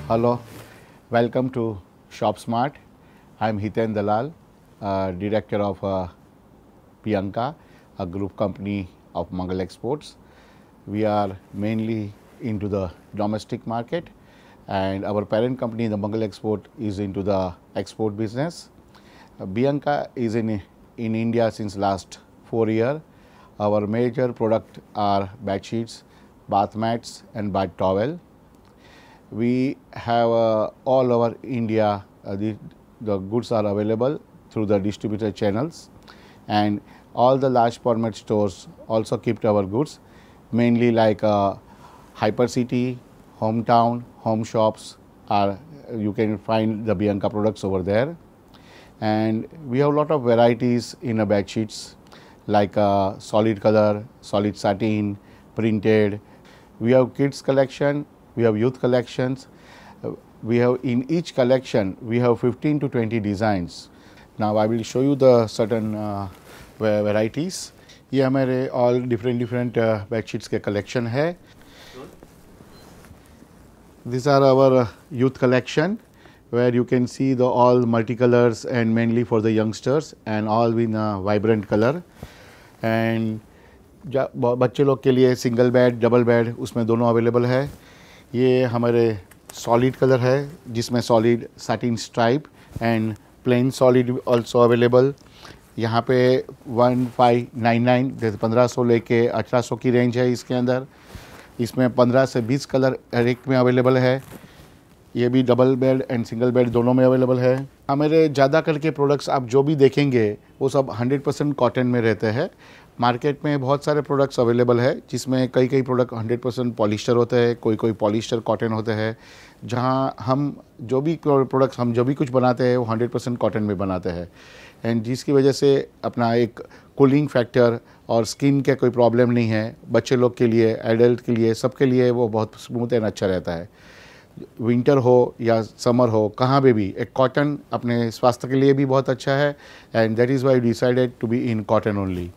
Hello, welcome to Shop Smart. I'm Hiten Dalal, Director of Bianca, a group company of Mangal Exports. We are mainly into the domestic market, and our parent company, the Mangal Export, is into the export business. Bianca is in India since last 4 years. Our major product are bed sheets, bath mats, and bath towel. We have all over India the goods are available through the distributor channels, and all the large format stores also keep our goods, mainly like Hypercity, Hometown, Home Shops are you can find the Bianca products over there. And we have a lot of varieties in bed sheets like solid color, solid satin, printed. We have kids collection, we have youth collections. We have in each collection we have 15 to 20 designs. Now I will show you the certain varieties. ये हमारे all different bed sheets के collection है. These are our youth collection, where you can see the all multicolors and mainly for the youngsters and all in a vibrant color. And बच्चे लोग के लिए single bed, double bed उसमें दोनों available है. ये हमारे सॉलिड कलर है जिसमें solid satin stripe and plane solid also available. यहाँ पे 1599 जैसे 1500 लेके 1800 की रेंज है इसके अंदर. इसमें 15 से 20 कलर हर एक में अवेलेबल है. ये भी double bed and single bed दोनों में अवेलेबल है. हमारे ज़्यादा करके प्रोडक्ट्स आप जो भी देखेंगे वो सब 100% कॉटन में रहते हैं. मार्केट में बहुत सारे प्रोडक्ट्स अवेलेबल है जिसमें कई प्रोडक्ट 100% पॉलिस्टर होते हैं, कोई पॉलिस्टर कॉटन होते हैं. जहां हम जो भी प्रोडक्ट्स हम जो भी कुछ बनाते हैं वो 100% कॉटन में बनाते हैं. एंड जिसकी वजह से अपना एक कूलिंग फैक्टर और स्किन के कोई प्रॉब्लम नहीं है. बच्चे लोग के लिए, एडल्ट के लिए, सबके लिए वो बहुत स्मूथ एंड अच्छा रहता है. विंटर हो या समर हो, कहाँ पे भी एक कॉटन अपने स्वास्थ्य के लिए भी बहुत अच्छा है. And that is why decided to be in cotton only.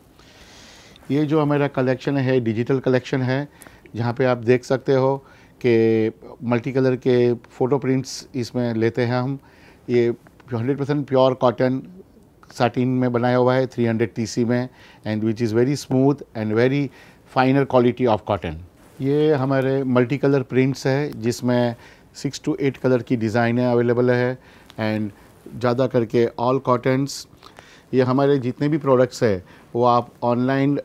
ये जो हमारा कलेक्शन है डिजिटल कलेक्शन है, जहाँ पे आप देख सकते हो कि मल्टी कलर के फ़ोटो प्रिंट्स इसमें लेते हैं हम. ये 100% प्योर कॉटन साटिन में बनाया हुआ है 300 TC में, and which is very smooth and very फाइनर quality of cotton. ये हमारे मल्टी कलर प्रिंट्स है जिसमें 6 to 8 कलर की डिज़ाइनें अवेलेबल है. एंड ज़्यादा करके ऑल कॉटन्स. ये हमारे जितने भी प्रोडक्ट्स है वो आप ऑनलाइन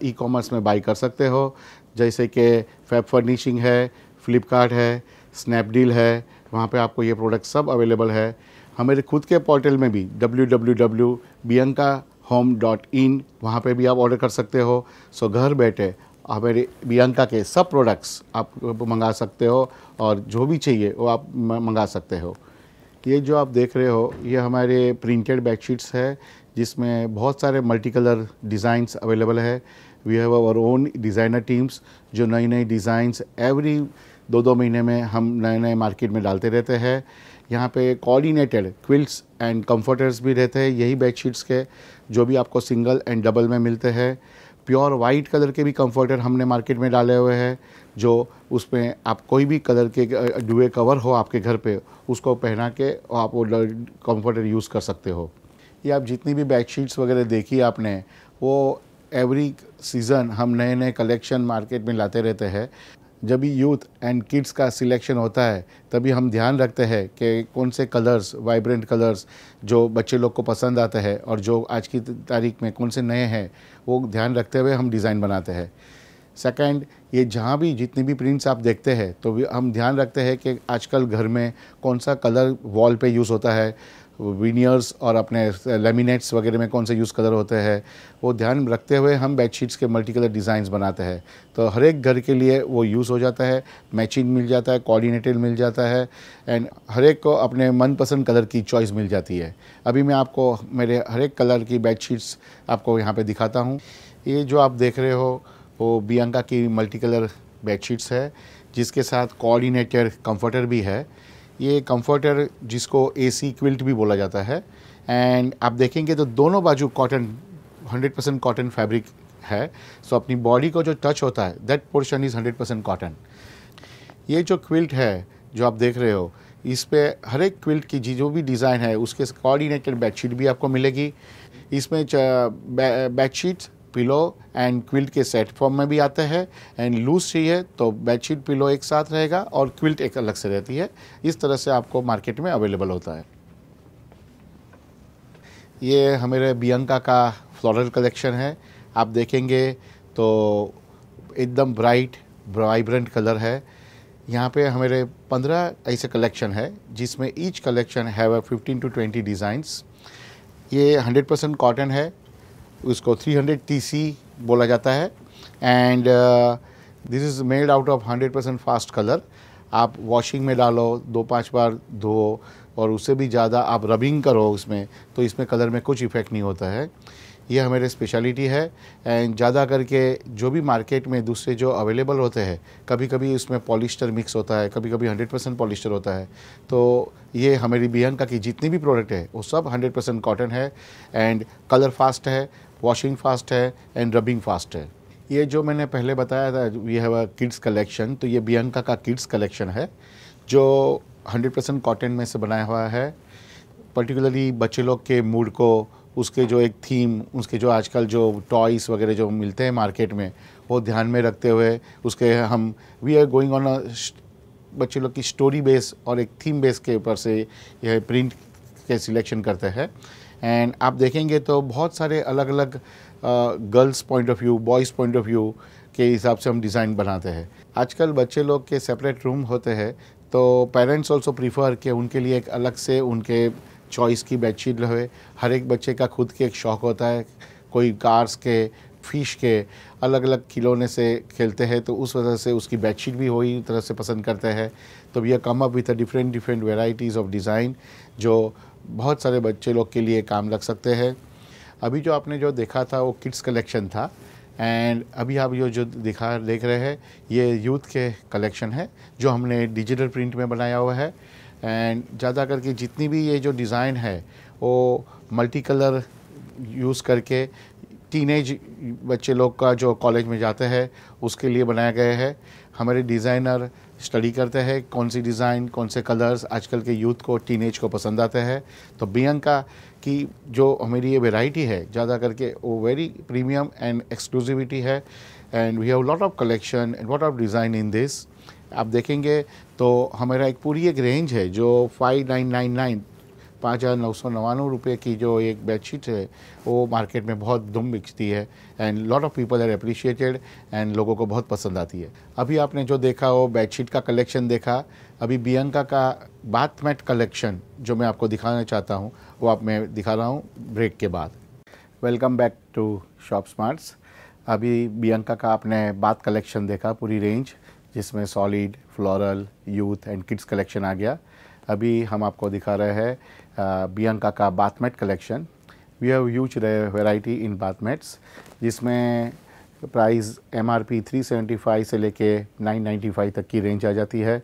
ई-कॉमर्स में बाई कर सकते हो, जैसे कि फैब फर्निशिंग है, फ्लिपकार्ट है, स्नैपडील है. वहाँ पे आपको ये प्रोडक्ट सब अवेलेबल है. हमारे खुद के पोर्टल में भी www.biancahome.in वहाँ पे भी आप ऑर्डर कर सकते हो. सो घर बैठे हमारे बियांका के सब प्रोडक्ट्स आप मंगा सकते हो और जो भी चाहिए वो आप मंगा सकते हो. ये जो आप देख रहे हो ये हमारे प्रिंटेड बेडशीट्स है जिसमें बहुत सारे मल्टी कलर डिज़ाइंस अवेलेबल है. We have our own designer teams जो नई डिज़ाइंस एवरी 2 महीने में हम नए मार्केट में डालते रहते हैं. यहाँ पे कोऑर्डिनेटेड क्विल्ट्स एंड कंफर्टर्स भी रहते हैं यही बेडशीट्स के, जो भी आपको सिंगल एंड डबल में मिलते हैं. प्योर वाइट कलर के भी कंफर्टर हमने मार्केट में डाले हुए हैं, जो उसमें आप कोई भी कलर के डुए कवर हो आपके घर पे उसको पहना के आप वो कंफर्टर यूज़ कर सकते हो. ये आप जितनी भी बेडशीट्स वगैरह देखी आपने वो एवरी सीज़न हम नए कलेक्शन मार्केट में लाते रहते हैं. जब भी यूथ एंड किड्स का सिलेक्शन होता है तभी हम ध्यान रखते हैं कि कौन से कलर्स, वाइब्रेंट कलर्स जो बच्चे लोग को पसंद आते हैं और जो आज की तारीख में कौन से नए हैं वो ध्यान रखते हुए हम डिज़ाइन बनाते हैं. सेकंड, ये जहाँ भी जितनी भी प्रिंट्स आप देखते हैं तो भी हम ध्यान रखते हैं कि आजकल घर में कौन सा कलर वॉल पे यूज़ होता है, विनियर्स और अपने लेमिनेट्स वगैरह में कौन से यूज़ कलर होते हैं, वो ध्यान रखते हुए हम बेडशीट्स के मल्टी कलर डिज़ाइंस बनाते हैं. तो हर एक घर के लिए वो यूज़ हो जाता है, मैचिंग मिल जाता है, कोऑर्डिनेटेड मिल जाता है, एंड हर एक को अपने मनपसंद कलर की चॉइस मिल जाती है. अभी मैं आपको मेरे हर एक कलर की बेडशीट्स आपको यहाँ पे दिखाता हूँ. ये जो आप देख रहे हो वो बियांका की मल्टी कलर बेडशीट्स है जिसके साथ कोऑर्डिनेटेड कंफर्टर भी है. ये कंफर्टर जिसको AC क्विल्ट भी बोला जाता है. एंड आप देखेंगे तो दोनों बाजू कॉटन 100% कॉटन फैब्रिक है. सो अपनी बॉडी को जो टच होता है दैट पोर्शन इज़ 100% कॉटन. ये जो क्विल्ट है जो आप देख रहे हो, इस पे हर एक क्विल्ट की जो भी डिज़ाइन है उसके कोऑर्डिनेटेड बेडशीट भी आपको मिलेगी। इसमें बेडशीट्स, पिलो एंड क्विल्ट के सेट फॉर्म में भी आते हैं। एंड लूज चाहिए तो बेडशीट पिलो एक साथ रहेगा और क्विल्ट एक अलग से रहती है। इस तरह से आपको मार्केट में अवेलेबल होता है। ये हमारे बियंका का फ्लोरल कलेक्शन है। आप देखेंगे तो एकदम ब्राइट वाइब्रेंट कलर है। यहाँ पे हमारे 15 ऐसे कलेक्शन है जिसमें each collection have 15 to 20 designs. ये 100% कॉटन है, उसको 300 TC बोला जाता है। And this is made out of 100% fast colour. आप वॉशिंग में डालो, 2-5 बार धो और उससे भी ज़्यादा आप रबिंग करो उसमें, तो इसमें कलर में कुछ इफ़ेक्ट नहीं होता है। ये हमारे स्पेशलिटी है। एंड ज़्यादा करके जो भी मार्केट में दूसरे जो अवेलेबल होते हैं, कभी कभी उसमें पॉलिस्टर मिक्स होता है, कभी कभी 100% पॉलिस्टर होता है। तो ये हमारी बियंका की जितनी भी प्रोडक्ट है वो सब 100% कॉटन है। एंड कलर फास्ट है, वॉशिंग फास्ट है एंड रबिंग फास्ट है। ये जो मैंने पहले बताया था, we have a kids collection, तो ये बियंका का किड्स कलेक्शन है जो 100% कॉटन में से बनाया हुआ है। पर्टिकुलरली बच्चे लोग के मूड को, उसके जो एक थीम, उसके जो आजकल जो टॉयज़ वगैरह जो मिलते हैं मार्केट में, वो ध्यान में रखते हुए उसके हम we are going on a बच्चे लोग की स्टोरी बेस और एक थीम बेस के ऊपर से यह प्रिंट के सिलेक्शन करते हैं। एंड आप देखेंगे तो बहुत सारे अलग अलग girls point of view, boys point of view के हिसाब से हम डिज़ाइन बनाते हैं। आजकल बच्चे लोग के सेपरेट रूम होते हैं, तो पेरेंट्स ऑल्सो प्रीफर कि उनके लिए एक अलग से उनके चॉइस की बेडशीट रहे। हर एक बच्चे का खुद के एक शौक़ होता है, कोई कार्स के, फिश के, अलग अलग खिलौने से खेलते हैं, तो उस वजह से उसकी बेडशीट भी वही तरह से पसंद करते हैं। तो we are come up with different varieties of design जो बहुत सारे बच्चे लोग के लिए काम लग सकते हैं। अभी जो आपने जो देखा था वो किड्स कलेक्शन था। एंड अभी आप जो देख रहे हैं ये यूथ के कलेक्शन है जो हमने डिजिटल प्रिंट में बनाया हुआ है। एंड ज़्यादा करके जितनी भी ये जो डिज़ाइन है वो मल्टी कलर यूज़ करके टीनेज बच्चे लोग का जो कॉलेज में जाते हैं उसके लिए बनाया गया है। हमारे डिज़ाइनर स्टडी करते हैं कौन सी डिज़ाइन, कौन से कलर्स आजकल के यूथ को, टीनेज को पसंद आते हैं। तो बियंका की जो हमारी ये वैरायटी है ज़्यादा करके वो वेरी प्रीमियम एंड एक्सक्लूसिविटी है। And we have lot of collection and lot of design in this. आप देखेंगे तो हमारा एक पूरी एक रेंज है जो 5999 5,999 रुपये की जो एक बेडशीट है वो मार्केट में बहुत धूम बिकती है। And lot of people are appreciated and लोगों को बहुत पसंद आती है। अभी आपने जो देखा वो बेडशीट का कलेक्शन देखा। अभी बियंका का बाथ मैट कलेक्शन जो मैं आपको दिखाना चाहता हूँ वो आप मैं दिखा रहा हूँ ब्रेक के बाद। Welcome back to shop smarts. अभी बियंका का आपने बाथ कलेक्शन देखा, पूरी रेंज जिसमें solid, floral, youth and kids collection आ गया। अभी हम आपको दिखा रहे हैं बियंका का bath mat collection. We have huge variety in bath mats जिसमें प्राइस MRP 375 से लेके 995 तक की रेंज आ जाती है।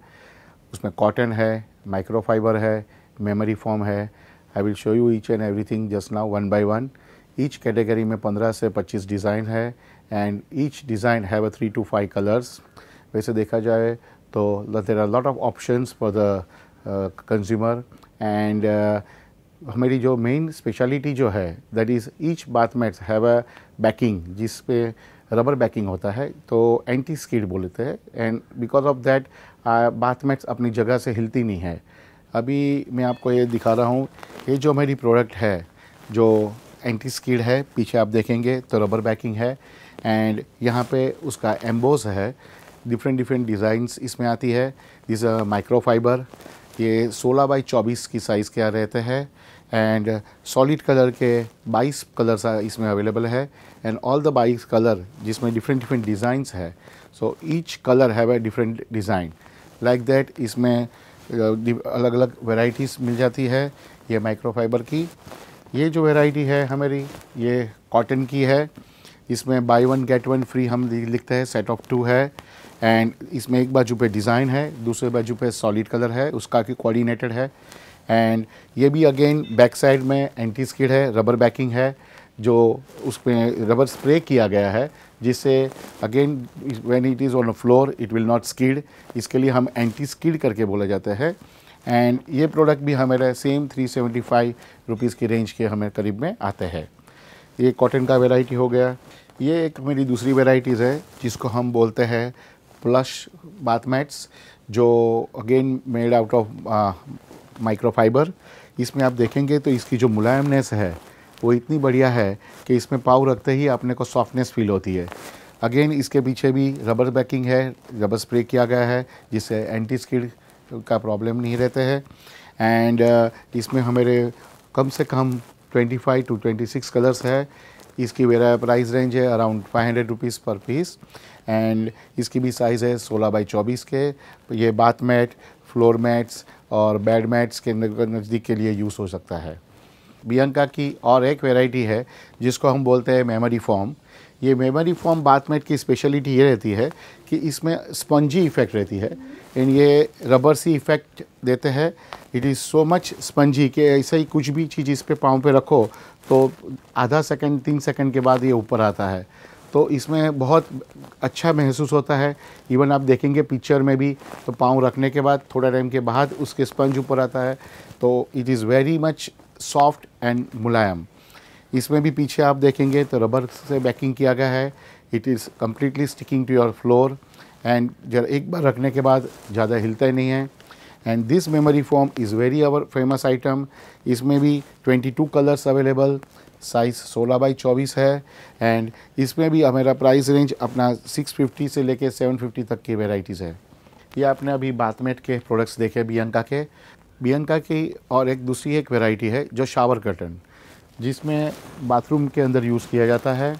उसमें कॉटन है, माइक्रोफाइबर है, मेमोरी फॉर्म है। I will show you each and everything just now one by one. Each category में 15 से 25 डिज़ाइन है and each design have a 3 to 5 colours. वैसे देखा जाए तो there are lot of options for the consumer. And हमारी जो main speciality जो है that is each bath mats have a backing जिस पे रबर बैकिंग होता है, तो एंटी स्किड बोलते हैं। And because of that bath mats अपनी जगह से हिलती नहीं है। अभी मैं आपको ये दिखा रहा हूँ, ये जो हमारी प्रोडक्ट है जो एंटी स्किड है, पीछे आप देखेंगे तो रबर बैकिंग है। एंड यहाँ पे उसका एम्बोस है, डिफरेंट डिज़ाइंस इसमें आती है। दिस माइक्रोफाइबर, ये 16 बाई 24 की साइज़ के रहते हैं। एंड सॉलिड कलर के 22 कलर्स इसमें अवेलेबल है। एंड ऑल द 22 कलर जिसमें डिफरेंट डिज़ाइंस है। So each colour have a different design like that. इसमें अलग अलग वेराइटीज़ मिल जाती है। ये माइक्रोफाइबर की ये जो वेराइटी है हमारी, ये कॉटन की है। इसमें बाय 1 गेट 1 फ्री हम लिखते हैं, सेट ऑफ 2 है। एंड इसमें एक बाजू पे डिज़ाइन है, दूसरे बाजू पे सॉलिड कलर है, उसका की कोऑर्डिनेटेड है। एंड ये भी अगेन बैक साइड में एंटी स्किड है, रबर बैकिंग है। जो उसमें रबर स्प्रे किया गया है, जिससे again when it is on a floor it will not skid, इसके लिए हम एंटी स्किड करके बोला जाता है। एंड ये प्रोडक्ट भी हमारे सेम 375 रुपीज़ की रेंज के हमें करीब में आते हैं। ये कॉटन का वेराइटी हो गया। ये एक मेरी दूसरी वेराइटीज़ है जिसको हम बोलते हैं प्लश बाथ मैट्स, जो again made out of microfibre. इसमें आप देखेंगे तो इसकी जो मुलायमनेस है वो इतनी बढ़िया है कि इसमें पाँव रखते ही अपने को सॉफ्टनेस फील होती है। अगेन इसके पीछे भी रबर बैकिंग है, रबर स्प्रे किया गया है जिससे एंटी स्किड का प्रॉब्लम नहीं रहते हैं। एंड इसमें हमारे कम से कम 25 to 26 कलर्स है। इसकी मेरा प्राइस रेंज है अराउंड 500 रुपीज़ पर पीस। एंड इसकी भी साइज़ है 16 बाई 24 के। ये बाथ मैट, फ्लोर मैट्स और बेड मैट्स के नज़दीक के लिए यूज़ हो सकता है। बियंका की और एक वैरायटी है जिसको हम बोलते हैं मेमोरी फॉर्म। ये मेमोरी फॉर्म बाथ मैट की स्पेशलिटी ये रहती है कि इसमें स्पंजी इफ़ेक्ट रहती है एंड ये रबर सी इफ़ेक्ट देते हैं। It is so much spongy कि ऐसे ही कुछ भी चीज़ इस पे पाँव पे रखो तो आधा सेकंड 3 सेकंड के बाद ये ऊपर आता है। तो इसमें बहुत अच्छा महसूस होता है। इवन आप देखेंगे पिक्चर में भी तो पाँव रखने के बाद थोड़ा टाइम के बाद उसके स्पंज ऊपर आता है। तो it is very much soft and मुलायम। इसमें भी पीछे आप देखेंगे तो रबर से बैकिंग किया गया है। It is completely sticking to your floor and जब एक बार रखने के बाद ज़्यादा हिलता ही नहीं है। And this memory form is very our famous item. इसमें भी 22 कलर्स अवेलेबल, साइज़ 16 बाई 24 है। एंड इसमें भी हमारा प्राइस रेंज अपना 650 से लेके 750 तक की वेराइटीज़ है। ये आपने अभी बाथमेट के प्रोडक्ट्स देखे बियंका के। बियंका की और एक दूसरी एक वैरायटी है जो शावर कर्टन, जिसमें बाथरूम के अंदर यूज़ किया जाता है।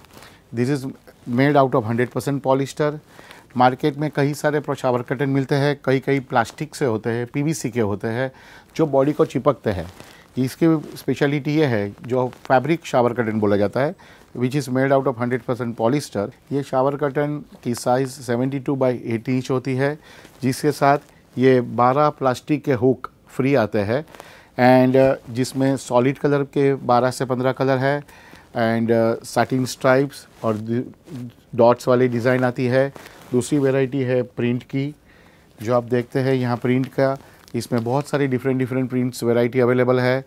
This is made out of 100% polyester. Market में कई सारे शावर कर्टन मिलते हैं, कई प्लास्टिक से होते हैं, पीवीसी के होते हैं जो बॉडी को चिपकते हैं। इसकी स्पेशलिटी ये है जो फैब्रिक शावर कर्टन बोला जाता है, which is made out of 100% polyester. ये शावर कर्टन की साइज़ 72 बाई 80 इंच होती है, जिसके साथ ये 12 प्लास्टिक के हुक फ्री आते हैं। एंड जिसमें सॉलिड कलर के 12 से 15 कलर है एंड सैटिन स्ट्राइप्स और डॉट्स वाली डिज़ाइन आती है। दूसरी वैरायटी है प्रिंट की, जो आप देखते हैं यहाँ प्रिंट का। इसमें बहुत सारी डिफरेंट प्रिंट्स वैरायटी अवेलेबल है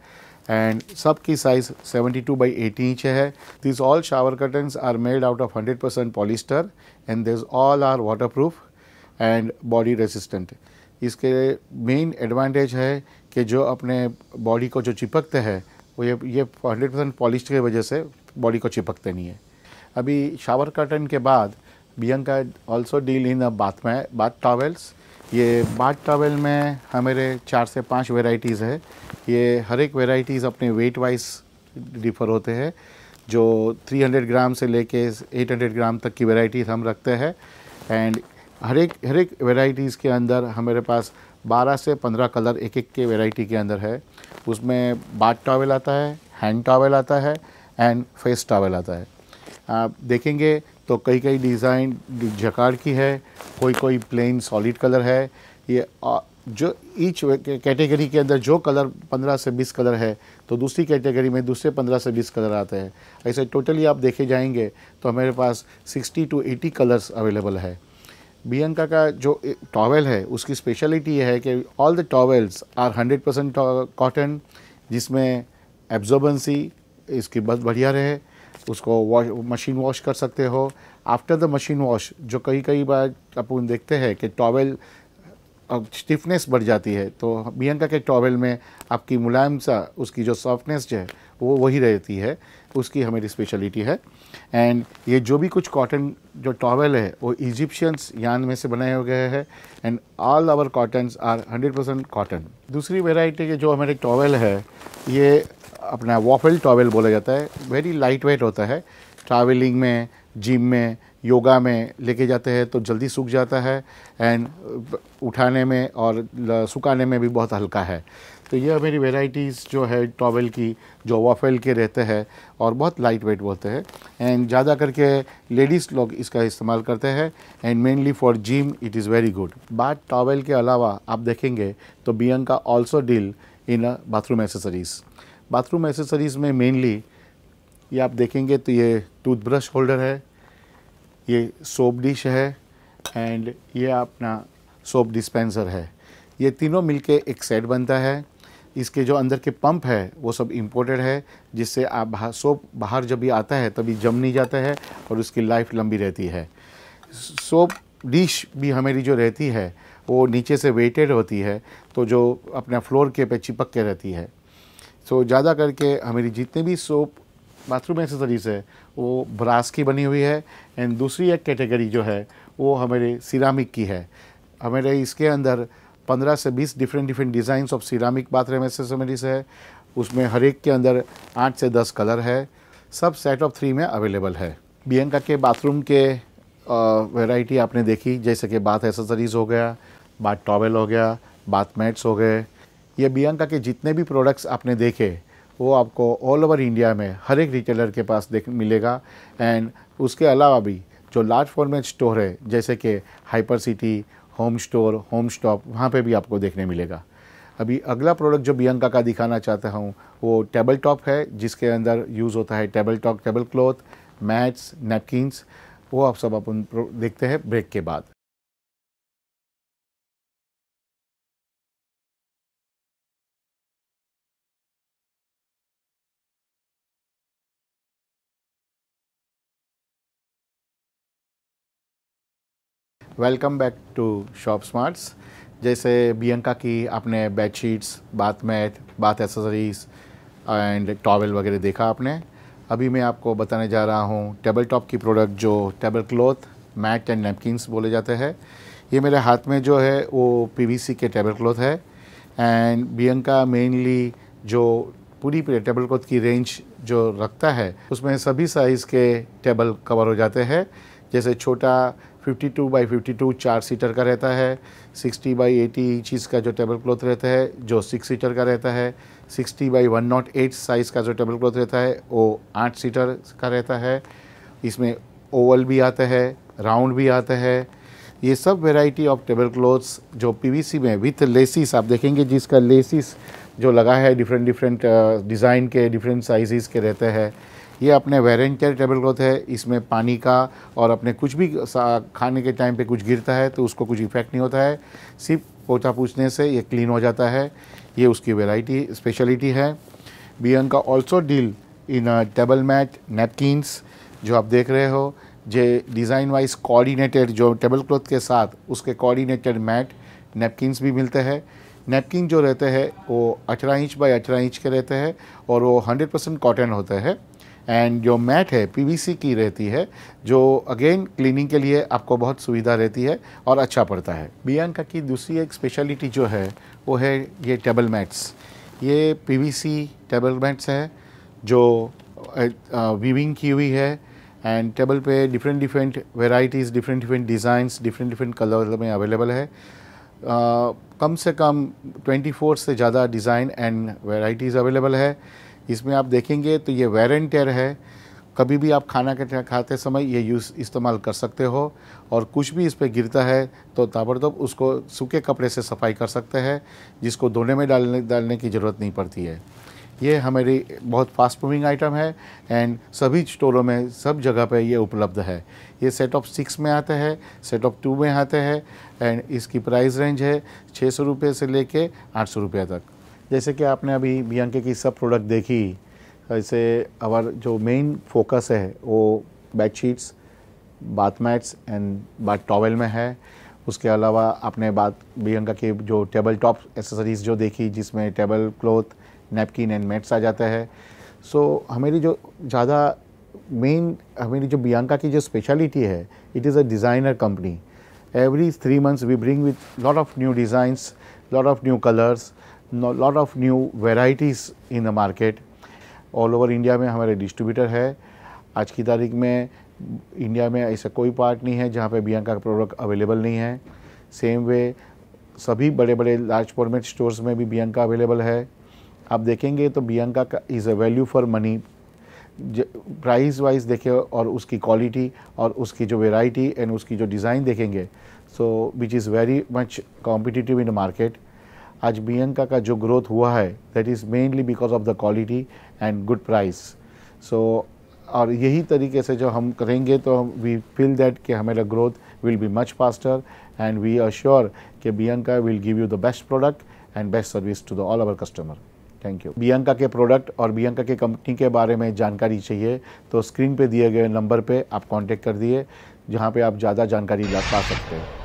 एंड सब की साइज़ 72 बाई 80 इंच है। This all shower curtains are made out of 100% polyester and this all are waterproof and body resistant. इसके मेन एडवांटेज है कि जो अपने बॉडी को जो चिपकते हैं वो ये 100% पॉलिस्टर की वजह से बॉडी को चिपकते नहीं है। अभी शावर कर्टन के बाद बियंका ऑल्सो डील इन बाथ टॉवेल्स। ये बाथ टॉवेल में हमारे 4 से 5 वेराइटीज़ है। ये हर एक वेराइटीज़ अपने वेट वाइज डिफ़र होते हैं। जो 300 ग्राम से लेके 800 ग्राम तक की वेराइटीज़ हम रखते हैं। एंड हर एक वेराइटीज़ के अंदर हमारे पास 12 से 15 कलर एक के वेराइटी के अंदर है। उसमें बाथ टॉवेल आता है, हैंड टॉवेल आता है एंड फेस टॉवेल आता है। आप देखेंगे तो कई डिज़ाइन जकार्ड की है, कोई प्लेन सॉलिड कलर है। ये जो ईच कैटेगरी के अंदर जो कलर 15 से 20 कलर है तो दूसरी कैटेगरी में दूसरे 15 से 20 कलर आते हैं। ऐसे टोटली आप देखे जाएंगे तो हमारे पास 60 to 80 कलर्स अवेलेबल है। बियंका का जो टॉवेल है उसकी स्पेशलिटी ये है कि all the towels are 100% cotton, जिसमें एब्जॉर्बेंसी इसकी बहुत बढ़िया रहे। उसको मशीन वॉश कर सकते हो। आफ्टर द मशीन वॉश जो कई बार अपन देखते हैं कि टॉवेल स्टिफनेस बढ़ जाती है, तो बियंका के टॉवेल में आपकी मुलायम सा उसकी जो सॉफ्टनेस जो है वो वही रहती है, उसकी हमारी स्पेशलिटी है। एंड ये जो भी कुछ कॉटन जो टॉवेल है वो इजिप्शियंस यान में से बनाए हुए गए हैं and all our cottons are 100% cotton. दूसरी वेराइटी के जो हमारे टॉवेल है ये अपना वॉफल टॉवेल बोला जाता है। वेरी लाइट वेट होता है। ट्रैवलिंग में, जिम में, योगा में लेके जाते हैं तो जल्दी सूख जाता है एंड उठाने में और सुखाने में भी बहुत हल्का है। तो ये मेरी वेराइटीज़ जो है टॉवेल की जो वॉफल के रहते हैं और बहुत लाइट वेट बोलते हैं एंड ज़्यादा करके लेडीज़ लोग इसका इस्तेमाल करते हैं and mainly for gym it is very good. Bath towel के अलावा आप देखेंगे तो Bianca also deal in bathroom accessories. Bathroom accessories में मेनली ये आप देखेंगे तो ये टूथब्रश होल्डर है, ये सोप डिश है एंड ये अपना सोप डिस्पेंसर है। ये तीनों मिलके एक सेट बनता है। इसके जो अंदर के पंप है वो सब इम्पोर्टेड है, जिससे आप सोप बाहर जब भी आता है तभी जम नहीं जाता है और उसकी लाइफ लंबी रहती है। सोप डिश भी हमारी जो रहती है वो नीचे से वेटेड होती है, तो जो अपना फ्लोर के पे चिपक के रहती है। सो ज़्यादा करके हमारी जितने भी सोप बाथरूम एक्सेसरीज है वो ब्रास की बनी हुई है एंड दूसरी एक कैटेगरी जो है वो हमारे सिरामिक की है। हमारे इसके अंदर 15 से 20 different designs of ceramic bathroom accessories है। उसमें हर एक के अंदर 8 से 10 कलर है। सब सेट ऑफ 3 में अवेलेबल है। बियंका के बाथरूम के वैरायटी आपने देखी, जैसे कि बाथ एक्सेसरीज़ हो गया, बाथ टॉवेल हो गया, बाथ मैट्स हो गए। ये बियंका के जितने भी प्रोडक्ट्स आपने देखे वो आपको ऑल ओवर इंडिया में हर एक रिटेलर के पास मिलेगा। एंड उसके अलावा भी जो लार्ज फॉर्मेट स्टोर है जैसे कि hyper city, home store, home stop, वहाँ पे भी आपको देखने मिलेगा। अभी अगला प्रोडक्ट जो बियंका का दिखाना चाहता हूँ वो टेबल टॉप है, जिसके अंदर यूज़ होता है table top, table cloth, mats, napkins. वो आप सब अपन देखते हैं ब्रेक के बाद। Welcome back to shop smarts. जैसे बियंका की आपने bedsheets, bath mat, bath accessories and towel वगैरह देखा आपने। अभी मैं आपको बताने जा रहा हूँ टेबल टॉप की प्रोडक्ट जो table cloth, mat and napkins बोले जाते हैं। ये मेरे हाथ में जो है वो पीवीसी के टेबल क्लॉथ है। एंड बियंका मेनली जो पूरी टेबल क्लॉथ की रेंज जो रखता है उसमें सभी साइज़ के टेबल कवर हो जाते हैं। जैसे छोटा 52 बाई 52 4 सीटर का रहता है, 60 बाई 80 इंचज़ का जो टेबल क्लॉथ रहता है जो 6 सीटर का रहता है, 60 बाई 108 साइज़ का जो टेबल क्लॉथ रहता है वो 8 सीटर का रहता है। इसमें ओवल भी आता है, राउंड भी आता है। ये सब वैरायटी ऑफ टेबल क्लॉथ्स जो पीवीसी में विथ लेसिस आप देखेंगे, जिसका लेसिस जो लगा है डिफरेंट डिज़ाइन के, डिफरेंट साइज़ के रहते हैं। ये अपने वेरेंटियर टेबल क्लॉथ है। इसमें पानी का और अपने कुछ भी खाने के टाइम पे कुछ गिरता है तो उसको कुछ इफेक्ट नहीं होता है, सिर्फ पोछा पूछने से ये क्लीन हो जाता है। ये उसकी वैरायटी स्पेशलिटी है। Bianca also deal in table mat, napkins जो आप देख रहे हो, जे डिज़ाइन वाइज कोऑर्डिनेटेड जो टेबल क्लॉथ के साथ उसके कोऑर्डिनेटेड मैट, नैपकिन्स भी मिलते हैं। नैपकिन जो रहते हैं वो 18 इंच बाई 18 इंच के रहते हैं और वो 100% कॉटन होते हैं। एंड जो मैट है पीवीसी की रहती है, जो अगेन क्लीनिंग के लिए आपको बहुत सुविधा रहती है और अच्छा पड़ता है। बियंका की दूसरी एक स्पेशलिटी जो है वो है ये टेबल मैट्स। ये पीवीसी टेबल मैट्स है जो वीविंग की हुई है एंड टेबल पे different varieties, different designs, different colour में अवेलेबल है। कम से कम 24 से ज़्यादा डिज़ाइन एंड वेराइटीज़ अवेलेबल है। इसमें आप देखेंगे तो ये वेयर एंड टेयर है। कभी भी आप खाना खाते समय ये इस्तेमाल कर सकते हो और कुछ भी इस पर गिरता है तो ताबड़तोड़ उसको सूखे कपड़े से सफाई कर सकते हैं, जिसको धोने में डालने की ज़रूरत नहीं पड़ती है। ये हमारी बहुत फास्ट मूविंग आइटम है एंड सभी स्टोरों में सब जगह पे ये उपलब्ध है। ये सेट ऑफ 6 में आता है, सेट ऑफ 2 में आते हैं एंड इसकी प्राइस रेंज है 600 रुपये से लेके 800 रुपये तक। जैसे कि आपने अभी बियंका की सब प्रोडक्ट देखी, ऐसे हमारा जो मेन फोकस है वो bedsheets, bath mats and bath towel में है। उसके अलावा आपने बियंका के जो टेबल टॉप एक्सेसरीज़ जो देखी, जिसमें table cloth, napkin and mats आ जाता है। सो हमारी जो ज़्यादा मेन हमारी जो बियंका की जो स्पेशलिटी है, it is a designer company. Every 3 months we bring with lot of new designs, lot of new colours, lot of new varieties in the market. All over India में हमारे distributor है। आज की तारीख में इंडिया में ऐसा कोई पार्ट नहीं है जहाँ पे बियंका का प्रोडक्ट अवेलेबल नहीं है। सेम वे सभी बड़े बड़े लार्ज फॉर्मेट स्टोर्स में भी बियंका अवेलेबल है। आप देखेंगे तो बियंका का is a value for money. Price wise देखें और उसकी क्वालिटी और उसकी जो वेराइटी एंड उसकी जो डिज़ाइन देखेंगे, so which is very much competitive in the market. आज बियंका का जो ग्रोथ हुआ है that is mainly because of the quality and good price. So और यही तरीके से जो हम करेंगे तो वी फील दैट कि हमारा growth will be much faster and we are sure कि Bianca will give you the best product and best service to the all our customer. Thank you. Bianca के प्रोडक्ट और Bianca के company के बारे में जानकारी चाहिए तो स्क्रीन पे दिए गए नंबर पे आप कांटेक्ट कर दिए, जहाँ पे आप ज़्यादा जानकारी पा सकते हैं।